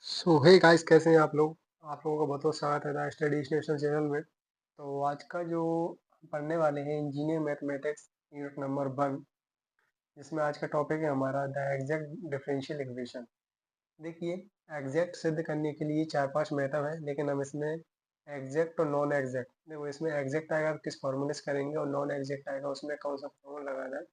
सो hey guys, कैसे हैं आप लोग? आप लोगों का बहुत बहुत स्वागत है द स्टडी स्टेशन चैनल में। तो आज का जो हम पढ़ने वाले हैं इंजीनियर मैथमेटिक्स यूनिट नंबर 1, जिसमें आज का टॉपिक है हमारा द एग्जैक्ट डिफरेंशियल इक्वेशन। देखिए, एग्जैक्ट सिद्ध करने के लिए 4-5 मेथड है, लेकिन हम इसमें एग्जैक्ट और नॉन एग्जैक्ट, देखो इसमें एग्जैक्ट आएगा तो किस फॉर्मूले से करेंगे और नॉन एग्जैक्ट आएगा उसमें कौन सा फॉर्मूला लगाना है,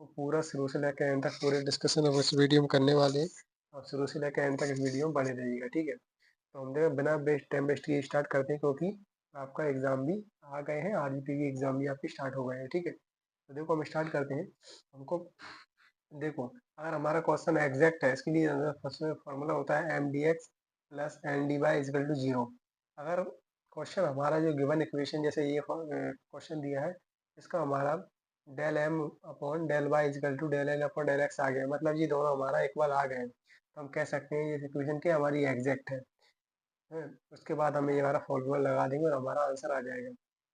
वो पूरा शुरू से लेकर एंड तक पूरे डिस्कशन हम इस वीडियो में करने वाले हैं। और शुरू से लेकर एंड तक इस वीडियो में बने रहिएगा, ठीक है? तो हम देखो बिना वेस्ट टाइम वेस्ट किए स्टार्ट करते हैं, क्योंकि आपका एग्जाम भी आ गए हैं, आरबीपी की एग्जाम भी आपकी स्टार्ट हो गए हैं, ठीक है? तो देखो हम स्टार्ट करते हैं। हमको देखो, अगर हमारा क्वेश्चन एग्जैक्ट है, इसके लिए फर्स्ट में फॉर्मूला होता है M D X plus N D Y is equal to zero. अगर क्वेश्चन हमारा जो गिवन इक्वेशन जैसे ये क्वेश्चन दिया है, इसका हमारा del M upon del Y is equal to del N upon del X आ गया, मतलब ये दोनों हमारा इक्वल आ गए हैं, तो हम कह सकते हैं ये इक्वेशन की हमारी एग्जैक्ट है। उसके बाद हमें ये हमारा फॉर्मूला लगा देंगे और हमारा आंसर आ जाएगा।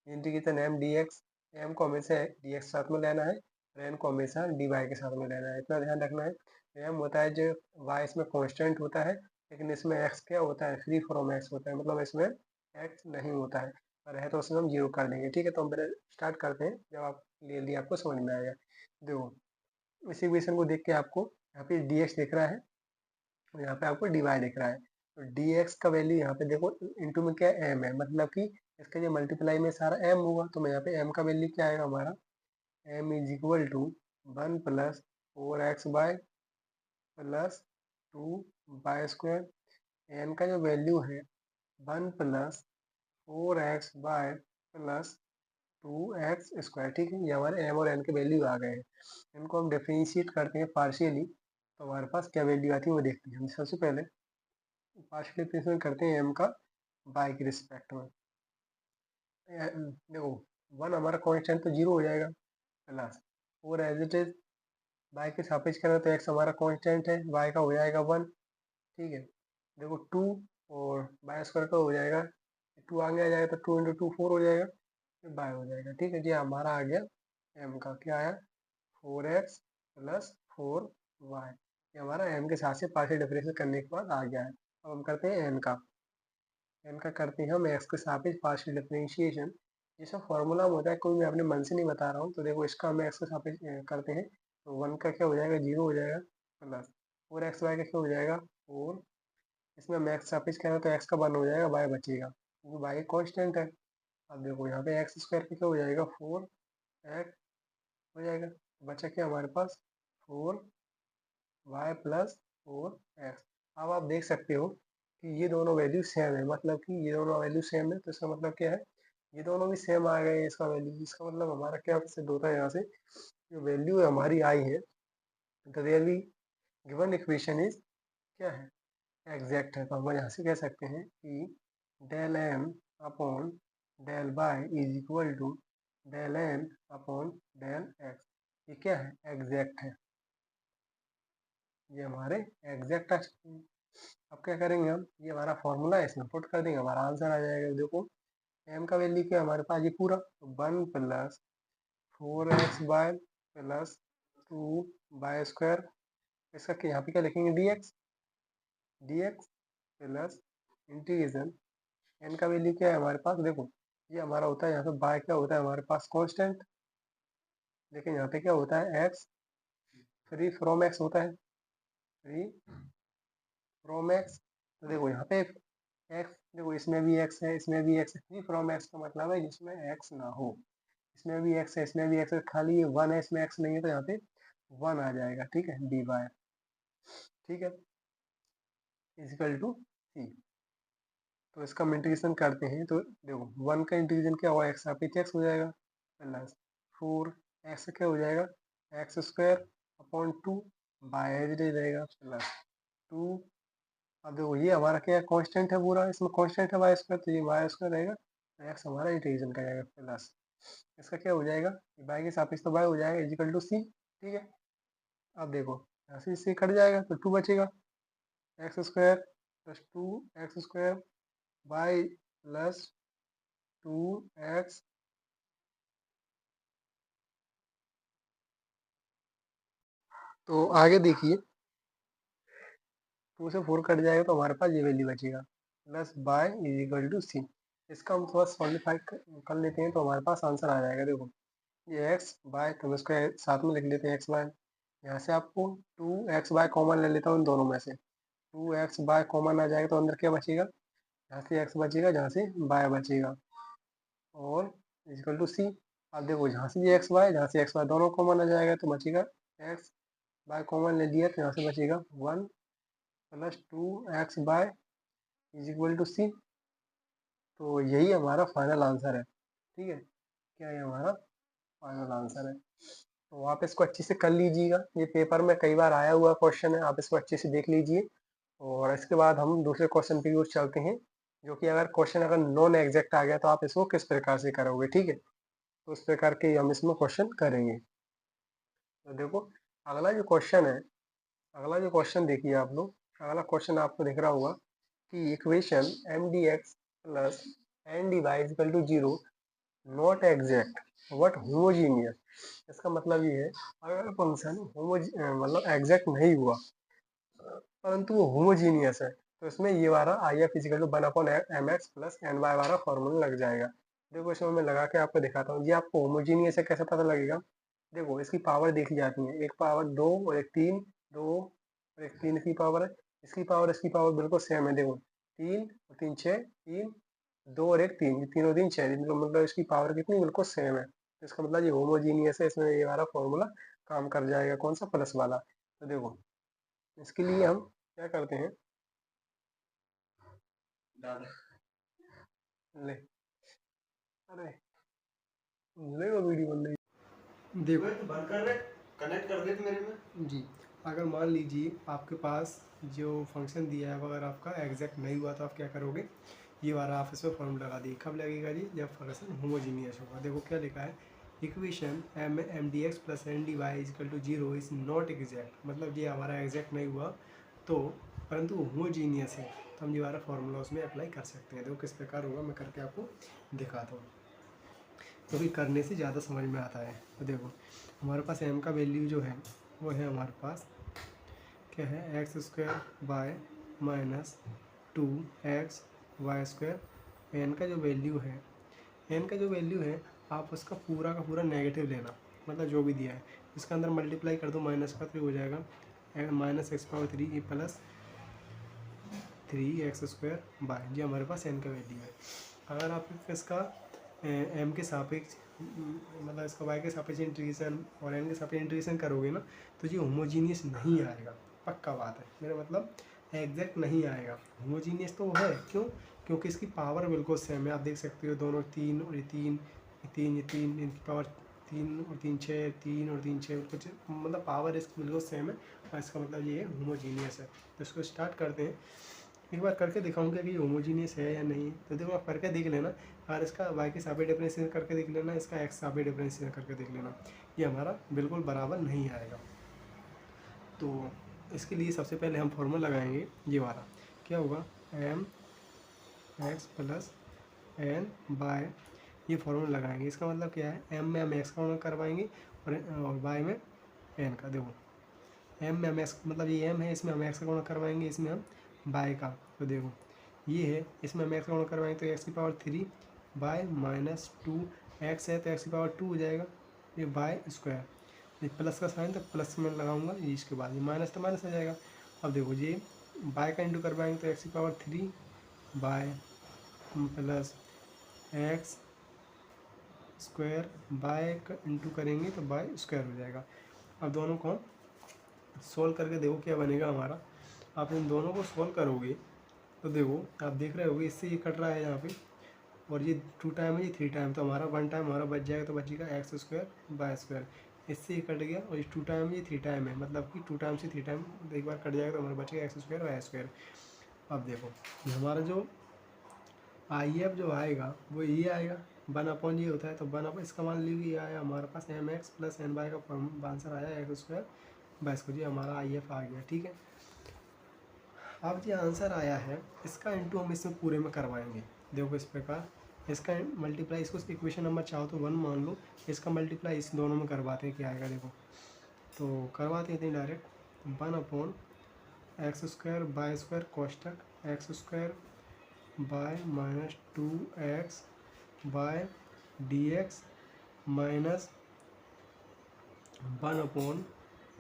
Integration M D X, M को हमेशा डी एक्स साथ में लेना है और एन को हमेशा डी वाई के साथ में लेना है, इतना ध्यान रखना है। एम होता है जो वाई इसमें कांस्टेंट होता है, लेकिन इसमें एक्स क्या होता है, फ्री फ्रॉम एक्स होता है, मतलब इसमें एक्स नहीं होता है, और है तो उसमें हम जीरो कर देंगे, ठीक है? तो हम पहले स्टार्ट करते हैं, जब आप क्लियरली आपको समझ में आएगा। देखो, इस इक्वेशन को देख के आपको यहाँ पे डी एक्स दिख रहा है और यहाँ पे आपको डी वाई दिख रहा है। तो डी एक्स का वैल्यू यहाँ पे देखो इंटू में क्या एम है, मतलब कि इसका जो मल्टीप्लाई में सारा एम होगा, तो मैं यहाँ पे एम का वैल्यू क्या आएगा हमारा, M is equal to 1 plus 4x by plus 2 y square. N का जो वैल्यू है 1 plus 4x by plus 2x square, ठीक है? ये हमारे एम और एन के वैल्यू आ गए हैं। इनको हम डिफरेंशिएट करते हैं पार्शियली, तो हमारे पास क्या वैल्यू आती है वो देखते हैं हम। सबसे पहले पार्शियल डिफरेंशिएट करते हैं एम का बाय के रिस्पेक्ट में। देखो, 1 हमारा कांस्टेंट तो जीरो हो जाएगा, plus 4 as it is by के सापेक्ष करें तो एक्स हमारा कांस्टेंट है, वाई का हो जाएगा 1, ठीक है? देखो 2 और बाय स्क्वायर का हो जाएगा, 2 आगे आ जाएगा तो 2 इंटू 2 4 हो जाएगा, फिर बाय हो जाएगा, ठीक है जी? हमारा आ गया एम का क्या आया, 4x प्लस 4y। ये हमारा एम के साथ से पार्शियल डिफरेंशिएट करने के बाद आ गया है। अब हम करते हैं एन का। एन का करते हैं हम एक्स के सापेक्ष पार्शियल डिफरेंशिएशन। ये सब फॉर्मूला में होता है, कोई मैं अपने मन से नहीं बता रहा हूँ। तो देखो, इसका हम एक्स के सापेक्ष करते हैं, तो 1 का क्या हो जाएगा, जीरो हो जाएगा, प्लस 4xy का क्या हो जाएगा 4। इसमें हम एक्स सापेक्ष करें तो एक्स का 1 हो जाएगा, वाई बचेगा क्योंकि वाई कॉन्स्टेंट है। अब देखो यहाँ पे एक्स स्क्वायर का क्या हो जाएगा 4x हो जाएगा, बचा क्या हमारे पास 4y प्लस 4x। अब आप देख सकते हो कि ये दोनों वैल्यू सेम है, मतलब कि ये दोनों वैल्यू सेम है, तो इसका मतलब क्या है, ये दोनों भी सेम आ गए हैं इसका वैल्यू। इसका मतलब हमारा क्या सिद्ध होता है यहाँ से, जो वैल्यू हमारी आई है, the really given equation is क्या है, एग्जैक्ट है। तो हम यहाँ से कह सकते हैं कि del M upon del Y is equal to del N upon del X. ये क्या है, एग्जैक्ट है, ये हमारे एग्जैक्ट आ चुके हैं। अब क्या करेंगे हम, ये हमारा फॉर्मूला है, इसमें पुट कर देंगे, हमारा आंसर आ जाएगा। देखो, एम का वैल्यू क्या है हमारे पास, ये पूरा 1 plus 4x by plus 2 y square. इसका यहाँ पे क्या लिखेंगे, D X plus integration N का वैल्यू क्या है हमारे पास, देखो ये हमारा होता है यहाँ पे बाय क्या होता है हमारे पास कांस्टेंट, लेकिन यहाँ पे क्या होता है एक्स, फ्री फ्रॉम एक्स होता है, फ्री फ्रॉम एक्स। तो देखो यहाँ पे एक्स, देखो इसमें भी एक्स है, इसमें भी एक्स है, फ्री फ्रॉम एक्स का मतलब है जिसमें एक्स ना हो। इसमें भी एक्स है, इसमें भी एक्स है, खाली ये 1 है, इसमें एक्स नहीं है, तो यहाँ पे 1 आ जाएगा, ठीक है? डी वाई, ठीक है, इजिकल टू सी। तो इसका हम इंटीग्रेशन करते हैं, तो देखो 1 का इंटीग्रेशन क्या होगा, एक्स आप एक्स हो जाएगा, प्लस 4x क्या हो जाएगा, X square upon 2 by as it रहेगा, प्लस 2। अब देखो ये हमारा क्या है, कांस्टेंट है पूरा, इसमें कांस्टेंट है वाई स्क्वायर, तो ये वाई स्क्वायर रहेगा, एक्स हमारा इंटीग्रेशन का जाएगा, प्लस इसका क्या हो जाएगा, बाई के सापेक्ष तो बाई हो जाएगा, इजिकल टू सी, ठीक है? अब देखो यहाँ से इससे कट जाएगा तो 2 बचेगा, x square plus 2x square by plus 2x। तो आगे देखिए, 2 से 4 कट जाएगा तो हमारे पास ये वैल्यू बचेगा plus by is equal to C. इसका हम थोड़ा सॉलिडिफाई कर लेते हैं तो हमारे पास आंसर आ जाएगा। देखो ये एक्स बाय, तो हम इसको साथ में लिख लेते हैं एक्स बाय। यहाँ से आपको 2x बाय कॉमन ले लेता हूँ इन दोनों में से। 2x बाय कॉमन आ जाएगा तो अंदर क्या बचेगा, यहाँ से x बचेगा, जहाँ से बाय बचेगा, और इक्वल टू सी। अब देखो यहाँ से ये एक्स वाई दोनों कॉमन आ जाएगा तो बचेगा एक्स बाय कॉमन ले लिया तो यहाँ से बचेगा 1 plus 2x by is equal to C. तो यही हमारा फाइनल आंसर है। ठीक है, क्या ये हमारा फाइनल आंसर है। तो आप इसको अच्छे से कर लीजिएगा, ये पेपर में कई बार आया हुआ क्वेश्चन है, आप इसको अच्छे से देख लीजिए। और इसके बाद हम दूसरे क्वेश्चन पे यूज चलते हैं, जो कि अगर क्वेश्चन अगर नॉन एग्जैक्ट आ गया तो आप इसको किस प्रकार से करोगे। ठीक है, तो उस प्रकार के हम इसमें क्वेश्चन करेंगे। तो देखो अगला जो क्वेश्चन है, अगला जो क्वेश्चन देखिए आप लोग, अगला क्वेश्चन आपको दिख रहा होगा कि equation M D X plus N D Y equal to zero not exact but homogeneous. इसका मतलब ये है अगर फंक्शन मतलब एग्जैक्ट नहीं हुआ परंतु वो होमोजीनियस है तो इसमें ये वाला I F is equal to 1/mx plus N Y वाला फॉर्मूला लग जाएगा। देखो इसमें मैं लगा के आपको दिखाता हूँ, ये आपको होमोजीनियस है कैसे पता लगेगा। देखो इसकी पावर देखी जाती है, एक पावर 2 और एक 3, 2 और एक 3 की पावर है, इसकी पावर बिल्कुल सेम है। देखो 3 और 3 6, 3 2 और एक 3, ये 3 और 3 6, मतलब इसकी पावर कितनी बिल्कुल सेम है, तो इसका मतलब ये होमोजीनियस है। इसमें ये वाला फॉर्मूला काम कर जाएगा, कौन सा, प्लस वाला। तो देखो इसके लिए हम क्या करते हैं, ले अरे ले वो वीडियो बन रही, देखो तो बंद कर रहे, कनेक्ट कर दे मेरे में जी। अगर मान लीजिए आपके पास जो फंक्शन दिया है अगर आपका एग्जैक्ट नहीं हुआ तो आप क्या करोगे, ये वाला आप इसमें फॉर्म लगा दिए। कब लगेगा जी, जब फंक्शन होमोजीनियस होगा। देखो क्या लिखा है, equation M D X plus N D Y is equal to zero is not exact, मतलब ये हमारा एग्जैक्ट नहीं हुआ तो परंतु होमोजीनियस है, तो हम ये वाला फॉर्मूला उसमें अप्लाई कर सकते हैं। देखो किस प्रकार होगा, मैं करके आपको दिखाता हूँ, क्योंकि करने से ज़्यादा समझ में आता है। तो देखो हमारे पास m का वैल्यू जो है वो है हमारे पास क्या है, X square by minus 2x Y square. N का जो वैल्यू है, एन का जो वैल्यू है आप उसका पूरा का पूरा नेगेटिव लेना, मतलब जो भी दिया है इसका अंदर मल्टीप्लाई कर दो, माइनस का 3 हो जाएगा, minus x power 3 plus 3x square by, ये हमारे पास एन का वैल्यू है। अगर आप इसका एम के सापेक्ष मतलब इसका वाई के सापेक्ष इंटीग्रेशन और एन के सापेक्ष इंटीग्रेशन करोगे ना तो ये होमोजीनियस नहीं आएगा, पक्का बात है, मेरा मतलब एग्जैक्ट नहीं आएगा। होमोजीनियस तो है, क्यों, क्योंकि इसकी पावर बिल्कुल सेम है। आप देख सकते हो दोनों 3 और ये 3, ये 3, ये 3, इनकी पावर 3 और 3 6, 3 और 3 6, कुछ मतलब पावर इसकी बिल्कुल सेम है, और इसका मतलब ये होमोजीनियस है। तो इसको स्टार्ट करते हैं, एक बार करके दिखाऊंगा कि होमोजीनियस है या नहीं। तो देखो आप करके देख लेना, और इसका वाई के सापेक्ष डिफरेंशिएशन करके देख लेना, इसका एक्स सापेक्ष डिफरेंशिएशन करके देख लेना, ये हमारा बिल्कुल बराबर नहीं आएगा। तो इसके लिए सबसे पहले हम फॉर्मूला लगाएंगे, ये वाला क्या होगा, M X plus N by, ये फॉर्मूला लगाएंगे। इसका मतलब क्या है, एम में हम एक्स का गुणा करवाएंगे और बाय में एन का। देखो एम में हम एक्स, मतलब ये एम है, इसमें हम एक्स का गुणा करवाएंगे, इसमें हम बाय का। तो देखो ये है, इसमें हम एक्स का गुणा करवाएंगे तो एक्स की पावर 3 बाय माइनस 2, एक्स है तो एक्स की पावर 2 हो जाएगा, ये बाय स्क्वायर, ये प्लस का साइन तो प्लस में लगाऊंगा, ये इसके बाद ये माइनस तो माइनस आ जाएगा। अब देखो ये बाय का इंटू करवाएंगे तो एक्स की power 3 by plus X square, by का इंटू करेंगे तो बाय स्क्वायर हो जाएगा। अब दोनों को सोल्व करके देखो क्या बनेगा हमारा। आप इन दोनों को सोल्व करोगे तो देखो आप देख रहे होगे, इससे ये कट रहा है यहाँ पे, और ये 2 टाइम है, ये 3 टाइम, तो हमारा 1 टाइम हमारा बच जाएगा, तो बचेगा एक्स स्क्वायर बाय स्क्वायर। इससे ये कट गया, और ये 2 टाइम है, ये 3 टाइम है, मतलब कि 2 टाइम से 3 टाइम एक बार कट जाएगा तो हमारा बचेगा एक्स स्क्वायर बाय स्क्वायर। अब देखो हमारा जो आई एफ जो आएगा वो ये आएगा, 1 ये होता है, तो 1 इसका मान लीजिए ये आया हमारे पास M X plus N by का आंसर आया एक्स स्क्वायर बाय स्क्वायर, ये हमारा आई एफ आ गया। ठीक है, अब जो आंसर आया है इसका इंटू हम इसमें पूरे में करवाएंगे। देखो इस प्रकार इसका मल्टीप्लाई, इसको इक्वेशन नंबर चाहो तो 1 मान लो, इसका मल्टीप्लाई इस दोनों में करवाते हैं, क्या आएगा देखो, तो करवाते हैं direct 1/, X square by square कोष्टक X square by minus 2x by D X minus 1 upon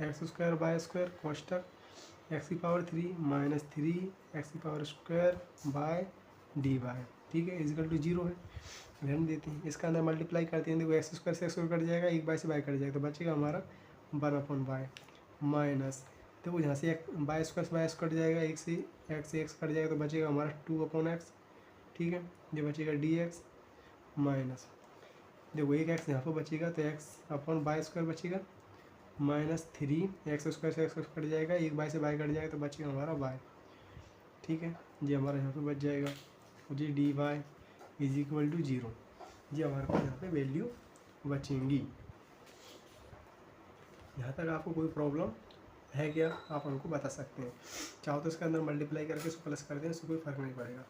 X square by square कोष्टक एक्स की पावर 3 माइनस 3 एक्स की power square by D Y, ठीक है, इजिकल टू 0 है। रहने देते हैं, इसका अंदर मल्टीप्लाई करते हैं, देखो एक्स स्क्वायर से एक्स स्क्वायर कट जाएगा, एक बाय से बाय कट जाएगा, तो बचेगा हमारा 1 अपॉन बाय माइनस, देखो यहाँ से बाय स्क्वायर से बाय कट जाएगा, एक से एक्स कट जाएगा, तो बचेगा हमारा 2 अपॉन एक्स, ठीक है, ये बचेगा डी एक्स माइनस, देखो एक एक्स यहाँ पर बचेगा तो एक्स अपॉन बाय स्क्वायर बचेगा माइनस 3 एक्स स्क्वायर से एक्स स्क्वायर कट जाएगा, एक बाय से बाय कट जाएगा, तो बचेगा हमारा बाय, ठीक है, ये हमारा यहाँ पे बच जाएगा, G D Y is equal to 0, ये हमारे पास यहाँ पे वैल्यू बचेंगी। यहाँ तक आपको कोई प्रॉब्लम है क्या, आप हमको बता सकते हैं, चाहो तो इसके अंदर मल्टीप्लाई करके इसको प्लस कर दें, इससे कोई फ़र्क नहीं पड़ेगा,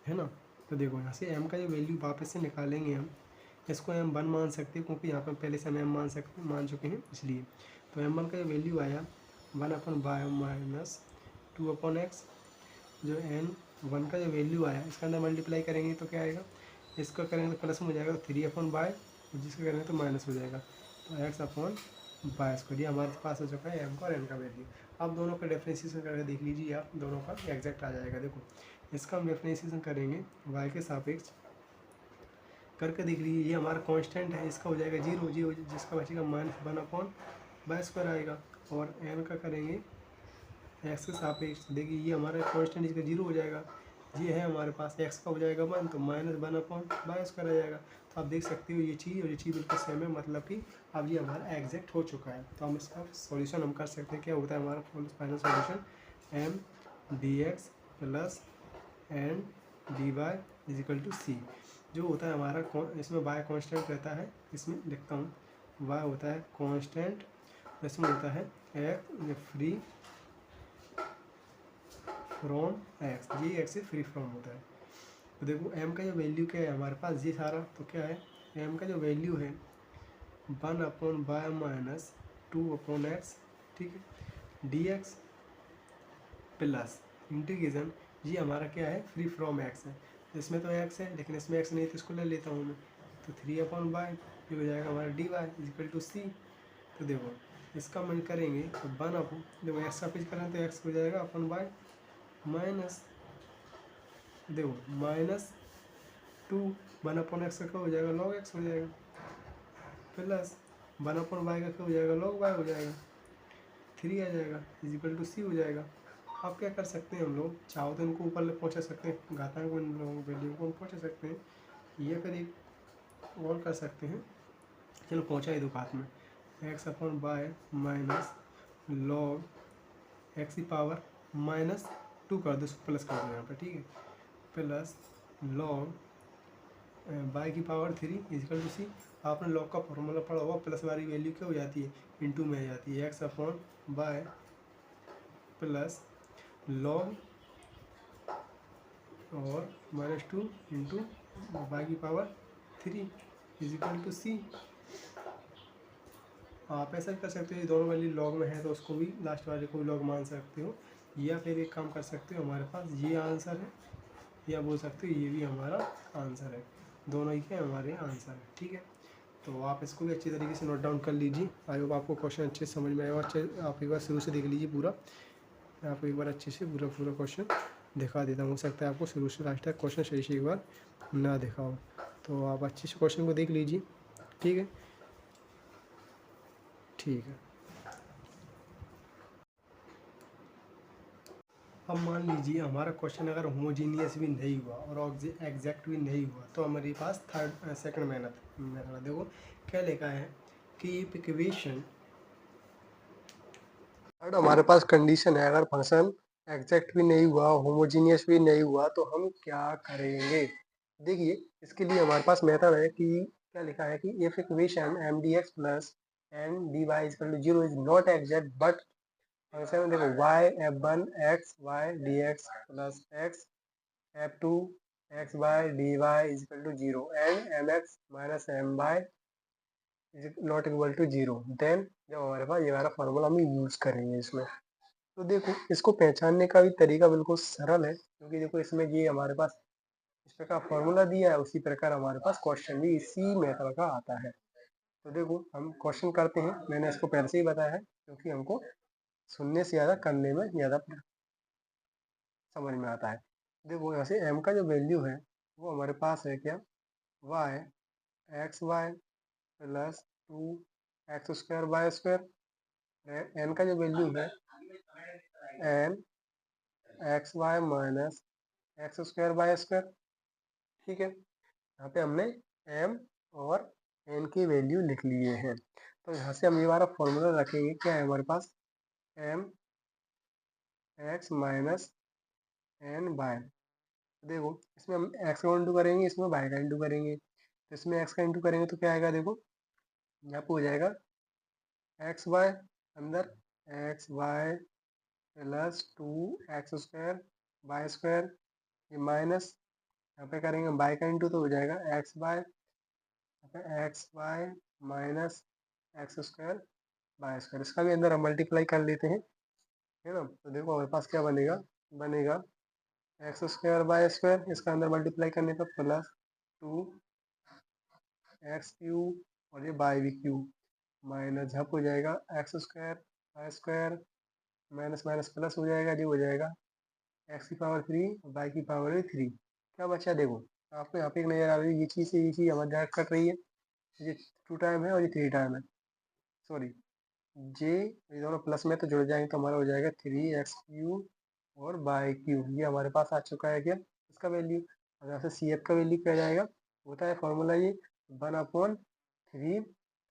है ना। तो देखो यहाँ से m का जो वैल्यू वापस से निकालेंगे हम, इसको m1 मान सकते हैं, क्योंकि यहाँ पर पहले से हम m मान चुके हैं इसलिए, तो m1 का जो वैल्यू आया 1 upon bye minus 2 upon x, जो n1 का जो वैल्यू आया इसके अंदर मल्टीप्लाई करेंगे तो क्या आएगा, इसका करेंगे तो प्लस में हो जाएगा, तो 3 अपॉन बाय, जिसका करेंगे तो माइनस हो जाएगा, तो एक्स अपॉन बाय स्क्वायर, ये हमारे पास हो चुका है m का और n का वैल्यू। अब दोनों का डिफरेंशिएशन करके देख लीजिए आप, दोनों का एग्जैक्ट आ जाएगा। देखो इसका हम डिफरेंशिएशन करेंगे y के सापेक्ष करके देख लीजिए, ये हमारा कांस्टेंट है, इसका हो जाएगा 0 0, जिसका बचेगा माइनस 1 अपॉन बाय स्क्वायर आएगा, और n का करेंगे एक्स के सापेक्ष, देखिए ये हमारा कांस्टेंट इसका 0 हो जाएगा, ये है हमारे पास एक्स का हो जाएगा 1, तो माइनस 1 अपॉन बाय स्क्वायर आ जाएगा। तो आप देख सकते हो ये चीज़ और ये चीज़ बिल्कुल सेम है, मतलब कि अब ये हमारा एग्जैक्ट हो चुका है। तो हम इसका सॉल्यूशन हम कर सकते हैं, क्या होता है हमारा final solution, M D X plus N D Y is equal to C, जो होता है हमारा, इसमें वाई कांस्टेंट रहता है, इसमें लिखता हूँ वाई होता है कांस्टेंट, इसमें होता है एक्स फ्री फ्रॉम एक्स, ये एक्स से फ्री फ्रॉम होता है। तो देखो m का जो वैल्यू क्या है हमारे पास, ये सारा तो क्या है, m का जो वैल्यू है 1 upon bye minus 2 upon x, ठीक है, डी एक्स प्लस इंटीग्रेशन, ये हमारा क्या है, फ्री फ्रॉम एक्स है, इसमें तो एक्स है लेकिन इसमें एक्स नहीं, तो इसको ले लेता हूँ मैं, तो 3 अपॉन बाय, ये हो जाएगा हमारा D Y is equal to C. तो देखो इसका मन करेंगे तो 1 अपॉन, देखो एक्स का पेज करें तो एक्स हो जाएगा अपॉन बाय माइनस, देखो माइनस 2 1 अपॉन एक्स का हो जाएगा लॉग एक्स हो जाएगा, प्लस 1 अपॉन वाई का क्या हो जाएगा, लॉग वाई हो जाएगा, 3 आ जाएगा इजिकल टू सी हो जाएगा। आप क्या कर सकते हैं, हम लोग चाहो तो इनको ऊपर पहुँचा सकते हैं, घातांक वैल्यू को पहुँचा सकते हैं, या फिर एक और कर सकते हैं, चलो पहुँचा ही दो घात में, x upon bye minus log x की पावर माइनस 2 कर दो, प्लस कर दो यहाँ पर, ठीक है, प्लस लॉग बाई की पावर 3 इजिकल टू सी। आपने लॉग का फॉर्मूला पढ़ा होगा, प्लस वाली वैल्यू क्या हो जाती है, इनटू में आ जाती है, x upon bye plus log और माइनस 2 इंटू बाई की पावर 3 इजिकल टू सी। आप ऐसा कर सकते हो, ये दोनों वैल्यू लॉग में है तो उसको भी लास्ट वाले को भी लॉग मान सकते हो, या फिर एक काम कर सकते हो, हमारे पास ये आंसर है, या बोल सकते हो ये भी हमारा आंसर है, दोनों ही के हमारे आंसर है, ठीक है। तो आप इसको भी अच्छी तरीके से नोट डाउन कर लीजिए। आई होप आपको क्वेश्चन अच्छे से समझ में आएगा, अच्छे आप एक बार शुरू से देख लीजिए पूरा, मैं आपको एक बार अच्छे से पूरा क्वेश्चन दिखा देता हूँ, हो सकता है आपको शुरू से लास्ट तक क्वेश्चन सही से एक बार ना देखा हो, तो आप अच्छे से क्वेश्चन को देख लीजिए, ठीक है, ठीक है। अब मान लीजिए हमारा क्वेश्चन अगर होमोजीनियस भी नहीं हुआ और एग्जैक्ट भी नहीं हुआ, तो हमारे पास सेकंड मेथड देखो क्या लिखा है कि इक्वेशन, हमारे पास कंडीशन है, अगर फंक्शन एग्जैक्ट भी नहीं हुआ होमोजीनियस भी नहीं हुआ तो हम क्या करेंगे। देखिए इसके लिए हमारे पास मेथड है कि क्या लिखा है कि if equation M D X plus N D Y is zero is not exact but function में देखो y f1 x y dx plus x f2 x y dy is equal to 0 and mx minus m y is not equal to 0, then जब हमारे पास ये वाला formula हम use करेंगे इसमें, तो देखो इसको पहचानने का भी तरीका बिल्कुल सरल है, क्योंकि देखो इसमें ये हमारे पास इस प्रकार फॉर्मूला दिया है, उसी प्रकार हमारे पास क्वेश्चन भी इसी मेथड का आता है। तो देखो हम क्वेश्चन करते हैं, मैंने इसको पहले से ही बताया है, क्योंकि हमको सुनने से ज़्यादा करने में ज़्यादा समझ में आता है। देखो यहाँ से m का जो वैल्यू है वो हमारे पास है क्या, y X Y plus two X square Y square. n का जो वैल्यू है n X Y minus X square Y square. ठीक है, यहाँ पे हमने m और n की वैल्यू लिख लिए हैं। तो यहाँ से हम ये वाला फॉर्मूला रखेंगे, क्या है हमारे पास m X minus n by, देखो इसमें हम x का इंटू करेंगे, इसमें y का इंटू करेंगे। तो इसमें x का इंटू करेंगे तो क्या आएगा, देखो यहाँ पे हो जाएगा एक्स वाई, अंदर X Y plus two X square Y square, ये माइनस यहाँ पे करेंगे बाई का इंटू तो हो जाएगा एक्स बाय, यहाँ पे X Y minus X square Y square. इसका भी अंदर हम मल्टीप्लाई कर लेते हैं, है ना। तो देखो हमारे पास क्या बनेगा, बनेगा एक्स स्क्वायर वाई स्क्वायर, इसका अंदर मल्टीप्लाई करने पर प्लस टू एक्स क्यूब और ये बाई भी क्यूब, माइनस झप हो जाएगा X square Y square, minus minus plus हो जाएगा, जो हो जाएगा एक्स की पावर थ्री वाई की पावर भी थ्री। क्या बचा, देखो आपको यहाँ पे एक नजर आ रही है, ये चीज़ से ये चीज़ हमारी डायरेक्ट कट रही है, ये टू टाइम है और ये थ्री टाइम है, सॉरी जे ये दोनों प्लस में तो जुड़ जाएंगे, तो हमारा हो जाएगा थ्री एक्स क्यूब और बाई क्यूब। ये हमारे पास आ चुका है क्या, इसका वैल्यू। अब यहाँ से सी एफ का वैल्यू क्या जाएगा, होता है फॉर्मूला ये one upon three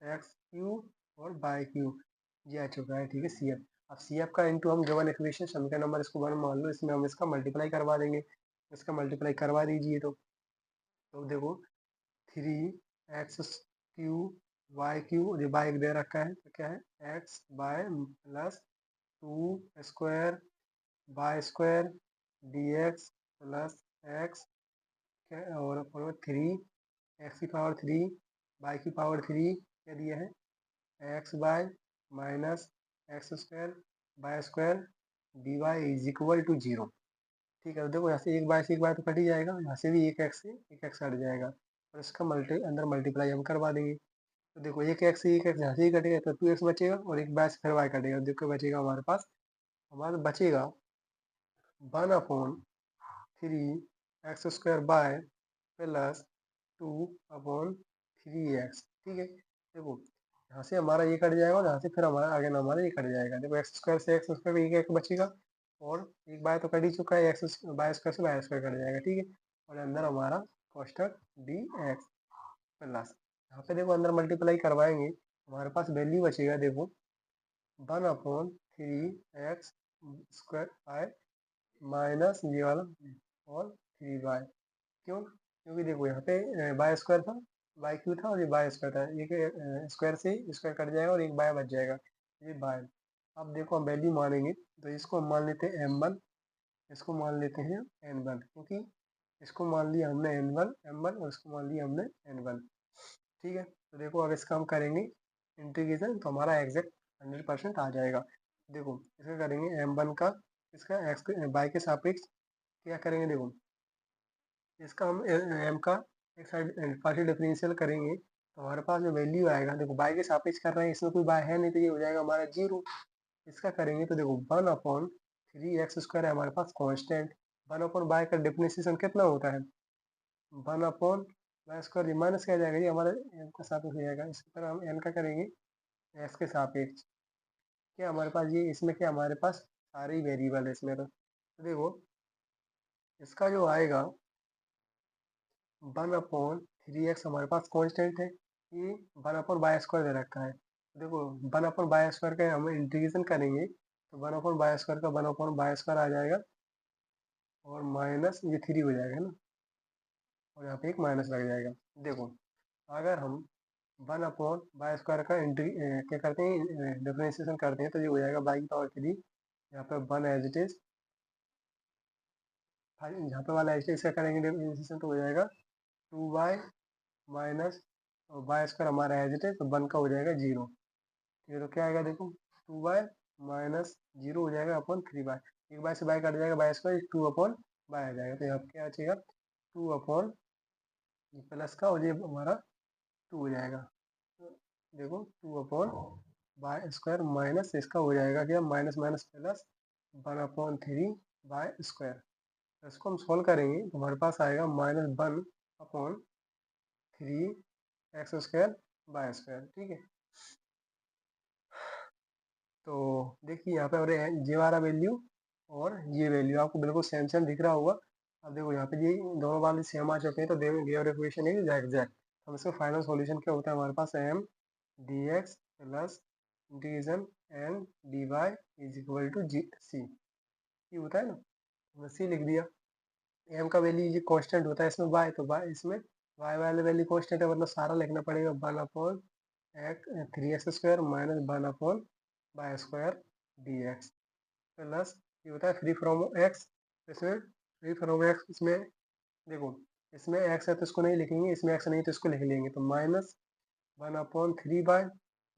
X cube और बाई क्यूब, ये आ चुका है। ठीक है, सी एफ। अब सी एफ का इंटू हम गिवन इक्वेशन समीकरण नंबर इसको वन मान लो, इसमें हम इसका मल्टीप्लाई करवा देंगे, इसका मल्टीप्लाई करवा दीजिए। तो देखो three X cube Y cube, ये बाई दे रखा है तो क्या है X by plus two square by square D X plus X, और थ्री एक्स की पावर थ्री बाई की पावर थ्री, क्या दिया है X by minus X square by square D Y is equal to zero. ठीक है, तो देखो यहाँ से एक बाय से एक बाय तो कट ही जाएगा, यहाँ से भी एक एक्स से एक एक्स कट जाएगा, और इसका अंदर मल्टीप्लाई हम करवा देंगे। तो देखो एक एक्स से एक एक्स यहाँ से ही कटेगा, तो टू एक्स बचेगा, और एक बाय से फिर वाई कटेगा। देखो बचेगा हमारे पास, हमारा बचेगा one upon three x square bye plus two upon three x. ठीक है, देखो यहाँ से हमारा ये कट जाएगा, और यहाँ से फिर हमारा आगे ना हमारा ये कट जाएगा। देखो एक्स स्क्वायर से एक्स स्क्वायर एक एक बचेगा, और एक बाय तो कट ही चुका है, एक्स बाय स्क्वायर से बाय स्क्वायर कट जाएगा। ठीक है, और अंदर हमारा कोष्टक डी एक्स प्लस, यहाँ पे देखो अंदर मल्टीप्लाई करवाएंगे, हमारे पास वैल्यू बचेगा, देखो one upon three x square by minus ये वाला और थ्री बाय, क्यों, क्योंकि देखो यहाँ पे बाय स्क्वायर था, बाय क्यू था, और ये बाय स्क्वायर था, ये स्क्वायर से स्क्वायर कट जाएगा और एक बाय बच जाएगा, ये बाय। अब देखो हम वैल्यू मानेंगे, तो इसको हम मान लेते हैं m1, इसको मान लेते हैं n1, क्योंकि इसको मान लिया हमने n1 m1, और इसको मान लिया हमने n1। ठीक है, तो देखो अब इसका हम करेंगे इंटीग्रेशन, तो हमारा एग्जैक्ट 100% आ जाएगा। देखो इसका करेंगे m1 का, इसका x बाय के सापेक्ष क्या करेंगे, देखो इसका हम m का एक साइड पार्शियल डिफरेंशियल करेंगे, तो हमारे पास जो वैल्यू आएगा, देखो बाय के सापेक्ष कर रहे हैं, इसमें कोई बाय है नहीं, तो ये हो जाएगा हमारा जीरो। इसका करेंगे तो देखो one upon three x square है हमारे पास कांस्टेंट, वन अपॉन बाय का डिफरेंशिएशन कितना होता है, one upon bye square, minus क्या जाएगा, ये हमारे एन के सापेक्ष हो जाएगा। इसी तरह हम एन का करेंगे एक्स के सापेक्ष, क्या हमारे पास ये इसमें क्या हमारे पास सारे ही वेरिएबल है इसमें, तो देखो इसका जो आएगा वन अपॉन थ्री एक्स हमारे पास कांस्टेंट है, ये वन अपॉन बाय स्क्वायर दे रखा है। देखो वन अपॉन बाय स्क्वायर का हम इंटीग्रेशन करेंगे, तो वन अपॉन बाय स्क्वायर का वन अपॉन बाय स्क्वायर आ जाएगा, और माइनस ये थ्री हो जाएगा ना, और यहाँ पे एक माइनस लग जाएगा। देखो अगर हम वन अपॉन बाय स्क्वायर का क्या करते हैं डिफरेंशिएशन करते हैं, तो ये हो जाएगा बाई की पावर थ्री, यहाँ पे वन एज इट इज, यहाँ पे वाला एज इट इज का करेंगे डिफरेंशिएशन, तो हो जाएगा two by minus by square हमारा एज इट इज, तो वन का हो जाएगा जीरो। ये तो क्या आएगा, देखो टू बाय माइनस 0 हो जाएगा अपॉन 3 बाय, एक बाय से बाय कट जाएगा, बाय स्क्वायर 2 अपॉन बाय आ जाएगा, तो यहाँ पे क्या आ जाएगा 2 अपॉन प्लस का, और ये हमारा 2 हो जाएगा। तो देखो 2 अपॉन बाय स्क्वायर माइनस इसका हो जाएगा क्या, minus minus plus 1/3 bye square. तो इसको हम सॉल्व करेंगे तो हमारे पास आएगा -1/3 x² बाय स्क्वायर, ठीक है। तो देखिए यहाँ पे हमारे ये वाला वैल्यू और ये वैल्यू आपको बिल्कुल सेम सेम दिख रहा होगा। अब देखो यहाँ पे ये दोनों वाले सेम आ चुके हैं, तो देयर इक्वेशन इज एग्जैक्ट। हम इसका फाइनल सॉल्यूशन क्या होता है, हमारे पास m dx plus integration n dy is equal to c, ये होता है ना, हमने c लिख दिया। m का वैल्यू ये कांस्टेंट होता है, इसमें y, तो y इसमें y वाले वैल्यू कांस्टेंट है, मतलब सारा लिखना पड़ेगा 1/3 x² माइनस 1/बाय स्क्वायर dx प्लस ये होता है फ्री फ्रॉम x, इसमें फ्री फ्रॉम x, इसमें देखो इसमें x है तो इसको नहीं लिखेंगे, इसमें x नहीं तो इसको लिख लेंगे, तो -1/3 by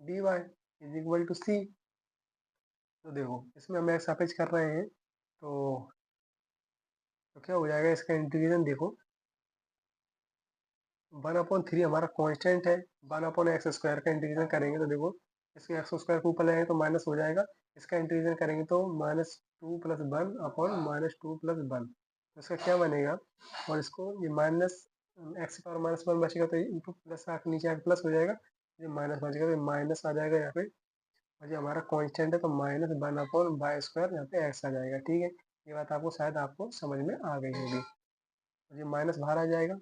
dy is equal to c। तो देखो इसमें हम x अपेज कर रहे हैं, तो क्या हो जाएगा, इसका इंटीग्रेशन देखो 1/3 हमारा कांस्टेंट है, 1/x² का इंटीग्रेशन करेंगे तो देखो इसके x² को ऊपर लाएंगे तो माइनस हो जाएगा, इसका इंटीग्रेशन करेंगे तो -2 + 1/(-2 + 1), तो इसका क्या बनेगा, और इसको ये माइनस x की पावर -1 बचेगा, तो ये प्लस का नीचे आके प्लस हो जाएगा, ये माइनस बचेगा, तो माइनस आ जाएगा यहाँ पे, और ये हमारा कांस्टेंट है तो -1/बाय स्क्वायर यहाँ पे x आ जाएगा, ठीक है। ये बात आपको शायद आपको समझ में आ गई होगी, और ये माइनस बाहर आ जाएगा,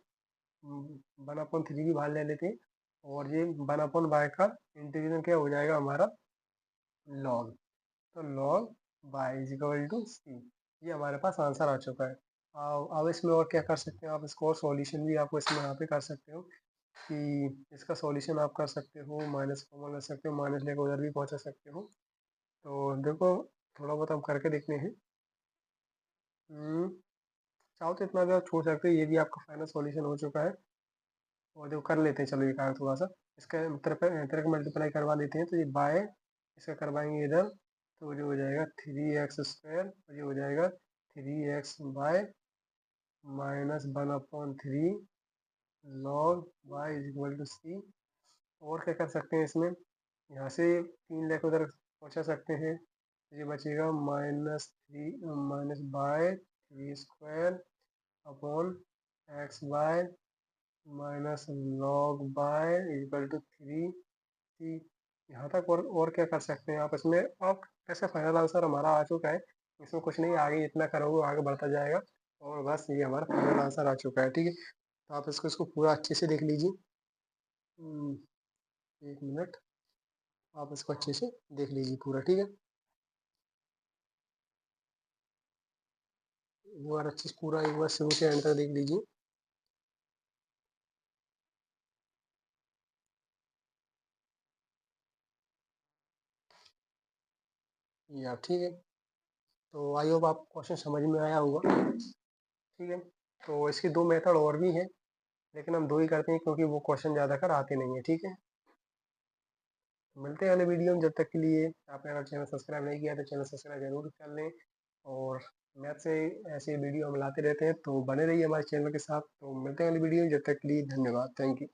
1/3 भी बाहर ले लेते हैं, और ये 1/बाय का इंटीग्रेशन क्या हो जाएगा हमारा लॉग, तो log by is equal to C, ये हमारे पास आंसर आ चुका है। अब इसमें और क्या कर सकते हैं आप, इसको और सॉल्यूशन भी आपको इसमें यहाँ पे कर सकते हो, कि इसका सॉल्यूशन आप कर सकते हो, माइनस कॉमन ले सकते हो, माइनस लेकर उधर भी पहुँचा सकते हो। तो देखो थोड़ा बहुत हम करके देखते हैं। हम्म, चाहो तो इतना ज़्यादा छोड़ सकते हो, ये भी आपका फाइनल सॉल्यूशन हो चुका है, और देखो कर लेते हैं, चलो ये काम थोड़ा सा, इसका तरफ मल्टीप्लाई करवा देते हैं, तो ये बाय इसका करवाएंगे इधर, तो जो हो जाएगा 3x² और ये हो जाएगा 3x by -1/3 log y is equal to C. और क्या कर सकते हैं इसमें, यहाँ से 3 लेकर उधर पहुँचा सकते हैं, ये बचेगा -3/3² upon x/, -log y equal to 3c। यहाँ तक, और क्या कर सकते हैं आप इसमें, आप ऐसे फाइनल आंसर हमारा आ चुका है, इसमें कुछ नहीं, आगे इतना करोगे आगे बढ़ता जाएगा, और बस ये हमारा फाइनल आंसर आ चुका है, ठीक है। तो आप इसको पूरा अच्छे से देख लीजिए। 1 मिनट, आप इसको अच्छे से देख लीजिए पूरा, ठीक है। एक बार अच्छे से पूरा, एक बार शुरू से एंड तक देख लीजिए, ये आप, ठीक है। तो आई होप आपको क्वेश्चन समझ में आया होगा, ठीक है। तो इसके 2 मेथड और भी हैं, लेकिन हम 2 ही करते हैं क्योंकि वो क्वेश्चन ज़्यादा कर आते नहीं है, ठीक है। तो मिलते हैं अगले वीडियो में, जब तक के लिए आपने अगर चैनल सब्सक्राइब नहीं किया तो चैनल सब्सक्राइब जरूर कर लें, और मैथ से ऐसे वीडियो हम लाते रहते हैं, तो बने रहिए हमारे चैनल के साथ। तो मिलते हैं अगली वीडियो में, जब तक के लिए धन्यवाद, थैंक यू।